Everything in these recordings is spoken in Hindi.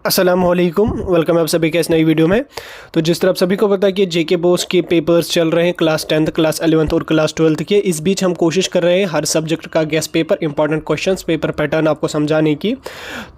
अस्सलामुअलैकुम, वेलकम है आप सभी के इस नई वीडियो में। तो जिस तरह आप सभी को पता है कि जेके बोस के पेपर्स चल रहे हैं क्लास 10th, क्लास 11th और क्लास 12th के। इस बीच हम कोशिश कर रहे हैं हर सब्जेक्ट का guest paper, important questions, paper pattern आपको समझाने की।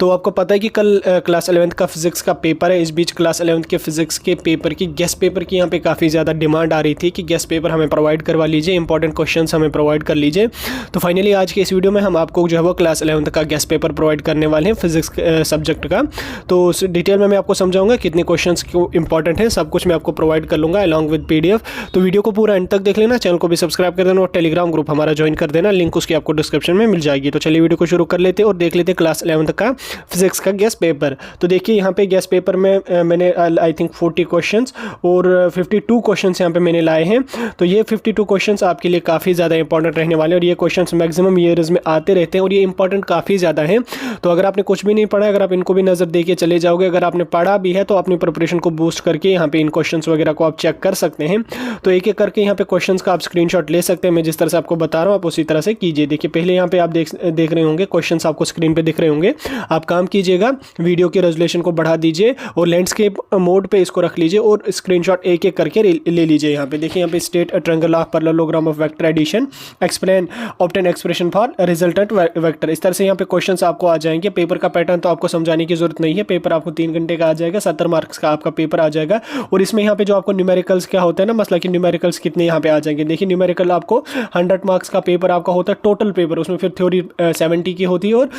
तो आपको पता है कि कल क्लास 11th का फिजिक्स का पेपर है। इस बीच क्लास 11th के फिजिक्स के पेपर की, गेस्ट पेपर की यहाँ पर काफ़ी ज़्यादा डिमांड आ रही थी कि गेस्ट पेपर हमें प्रोवाइड करवा लीजिए, इंपॉर्टेंट क्वेश्चन हमें प्रोवाइड कर लीजिए। तो फाइनली आज के इस वीडियो में हम आपको जो है वो क्लास 11th का गेस्ट पेपर प्रोवाइड करने वाले हैं फिजिक्स सब्जेक्ट का। तो उस डिटेल में मैं आपको समझाऊंगा कितने क्वेश्चंस क्यों इंपॉर्टेंट हैं, सब कुछ मैं आपको प्रोवाइड कर लूंगा अलॉन्ग विद पीडीएफ। तो वीडियो को पूरा एंड तक देख लेना, चैनल को भी सब्सक्राइब कर देना और टेलीग्राम ग्रुप हमारा ज्वाइन कर देना, लिंक उसकी आपको डिस्क्रिप्शन में मिल जाएगी। तो चलिए वीडियो को शुरू कर लेते हैं और देख लेते हैं क्लास 11th का फिजिक्स का गेस्ट पेपर। तो देखिए यहाँ पे गेस्ट पेपर में मैंने आई थिंक 40 क्वेश्चन और 52 क्वेश्चन यहाँ पे मैंने लाए हैं। तो ये 52 क्वेश्चन आपके लिए काफ़ी ज़्यादा इंपॉर्टेंट रहने वाले हैं और ये क्वेश्चन मैक्सिमम ईयर्स में आते रहते हैं और ये इंपॉर्टेंट काफ़ी ज़्यादा है। तो अगर आपने कुछ भी नहीं पढ़ा, अगर आप इनको भी नज़र दे के चले जाओगे, अगर आपने पढ़ा भी है तो अपनी प्रिपरेशन को बूस्ट करके यहाँ पे इन क्वेश्चंस वगैरह को आप चेक कर सकते हैं। तो एक एक करके यहाँ पे क्वेश्चंस का आप स्क्रीनशॉट ले सकते हैं। मैं जिस तरह से आपको बता रहा हूँ आप उसी तरह से कीजिए। देखिए पहले यहाँ पे आप देख रहे होंगे क्वेश्चंस आपको स्क्रीन पे दिख रहे होंगे। आप काम कीजिएगा, वीडियो के रेजोल्यूशन को बढ़ा दीजिए और लैंडस्केप मोड पे इसको रख लीजिए और स्क्रीनशॉट एक एक करके ले लीजिए। यहाँ पे देखिए, यहाँ पे state triangle of parallelogram of vector addition, explain, obtain expression for resultant vector. इस तरह से यहाँ पे क्वेश्चंस आपको आ जाएंगे। पेपर का पैटर्न तो आपको समझाने की जरूरत नहीं है, पेपर आपको 3 घंटे का आ जाएगा, 70 मार्क्स का आपका पेपर आ जाएगा। और इसमें यहाँ पे जो आपको न्यूमेरिकल्स क्या होता है ना, मसला कि न्यूमेरिकल्स कितने यहाँ पे आ जाएंगे। देखिए न्यूमेरिकल आपको 100 मार्क्स का पेपर आपका होता है टोटल पेपर, उसमें फिर थ्योरी 70 की होती है और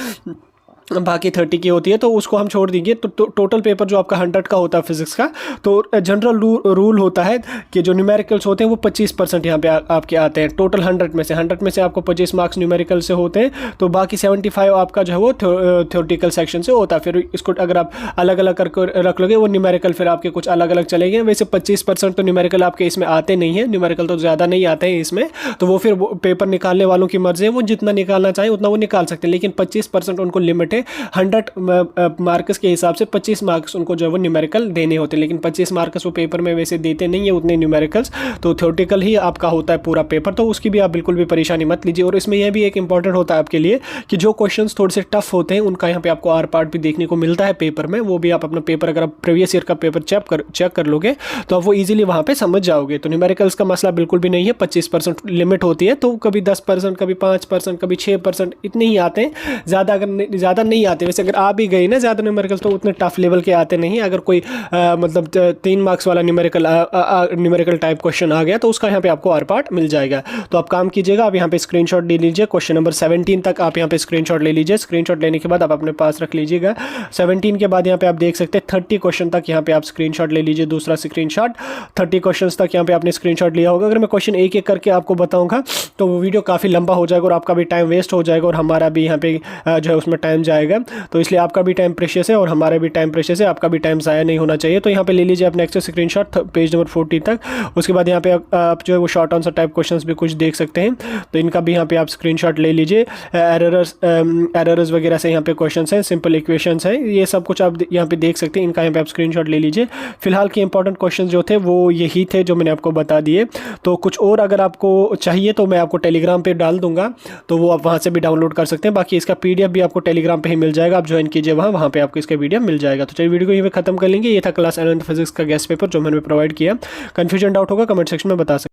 बाकी 30 की होती है, तो उसको हम छोड़ देंगे। तो टोटल पेपर जो आपका 100 का होता है फिजिक्स का, तो जनरल रूल होता है कि जो न्यूमेरिकल्स होते हैं वो 25% यहाँ पे आपके आते हैं। टोटल 100 में से आपको 25 मार्क्स न्यूमेरिकल से होते हैं, तो बाकी 75 आपका जो है वो थ्योरेटिकल सेक्शन से होता है। फिर इसको अगर आप अलग अलग करके रख लोगे वो न्यूमेरिकल फिर आपके कुछ अलग अलग चलेंगे। वैसे 25% तो न्यूमेरिकल आपके इसमें आते नहीं है, न्यूमेरिकल तो ज़्यादा नहीं आते हैं इसमें। तो वो फिर पेपर निकालने वालों की मर्जी है, वो जितना निकालना चाहें उतना वो निकाल सकते हैं, लेकिन 25% उनको लिमिट है। 100 मार्क्स के हिसाब से 25 मार्क्स उनको जो है वो न्यूमेरिकल देने होते हैं, लेकिन 25 मार्क्स वो पेपर में वैसे देते नहीं है उतने न्यूमेरिकल्स। तो थ्योरेटिकल ही आपका होता है पूरा पेपर, तो उसकी भी आप बिल्कुल भी परेशानी मत लीजिए। और इसमें यह भी एक इंपॉर्टेंट होता है आपके लिए कि जो क्वेश्चंस थोड़े से टफ होते हैं उनका यहाँ पे आपको आर पार्ट भी देखने को मिलता है पेपर में। वो भी आप अपना पेपर, अगर आप प्रीवियस ईयर का पेपर चेक कर लोगे तो आप वो ईजिली वहाँ पर समझ जाओगे। तो न्यूमेरिकल्स का मसला बिल्कुल भी नहीं है, 25% लिमिट होती है। तो कभी 10%, कभी 5%, कभी 6% इतने ही आते हैं, ज़्यादा नहीं आते। वैसे अगर आ भी गई ना ज़्यादा न्यूमेरिकल तो उतने टफ लेवल के आते नहीं। अगर कोई मतलब 3 मार्क्स वाला न्यूमेरिकल टाइप क्वेश्चन आ गया तो उसका यहाँ पे आपको आर पार्ट मिल जाएगा। तो आप काम कीजिएगा, आप यहाँ पे स्क्रीनशॉट ले लीजिए। क्वेश्चन नंबर 17 तक आप यहाँ पे स्क्रीनशॉट ले लीजिए। स्क्रीनशॉट लेने के बाद आप अपने पास रख लीजिएगा। 17 के बाद यहाँ पे आप देख सकते हैं 30 क्वेश्चन तक यहाँ पे आप स्क्रीनशॉट ले लीजिए। दूसरा स्क्रीनशॉट 30 क्वेश्चन तक यहाँ पे आपने स्क्रीनशॉट लिया होगा। अगर मैं क्वेश्चन एक एक करके आपको बताऊँगा तो वो वीडियो काफ़ी लंबा हो जाएगा और आपका भी टाइम वेस्ट हो जाएगा और हमारा भी यहाँ पे जो है उसमें टाइम जाएगा। तो इसलिए आपका भी टाइम प्रेशियस है और हमारा भी टाइम प्रेशियस है, आपका भी टाइम ज़ाया नहीं होना चाहिए। तो यहाँ पे ले लीजिए आप नेक्स्ट स्क्रीनशॉट पेज नंबर 40 तक। उसके बाद यहाँ पे आप जो है वो शॉर्ट आंसर टाइप क्वेश्चंस भी कुछ देख सकते हैं, तो इनका भी यहाँ पे आप स्क्रीनशॉट ले लीजिए। एरर्स वगैरह से यहाँ पे क्वेश्चंस हैं, सिंपल इक्वेशंस हैं, ये सब कुछ आप यहाँ पे देख सकते हैं। इनका यहाँ पे आप स्क्रीनशॉट ले लीजिए। फिलहाल के इंपॉर्टेंट क्वेश्चन जो थे वो यही थे जो मैंने आपको बता दिए। तो कुछ और अगर आपको चाहिए तो मैं आपको टेलीग्राम पर डाल दूंगा, तो वो आप वहाँ से भी डाउनलोड कर सकते हैं। बाकी इसका PDF भी आपको टेलीग्राम पर ही मिल जाएगा, आप ज्वाइन कीजिए वहाँ पे आपको इसका वीडियो मिल जाएगा। तो चलिए वीडियो को यहीं पे खत्म कर लेंगे। ये था क्लास 11th फिजिक्स का गेस्ट पेपर जो मैंने प्रोवाइड किया। कंफ्यूजन डाउट होगा कमेंट सेक्शन में बता सकते हैं।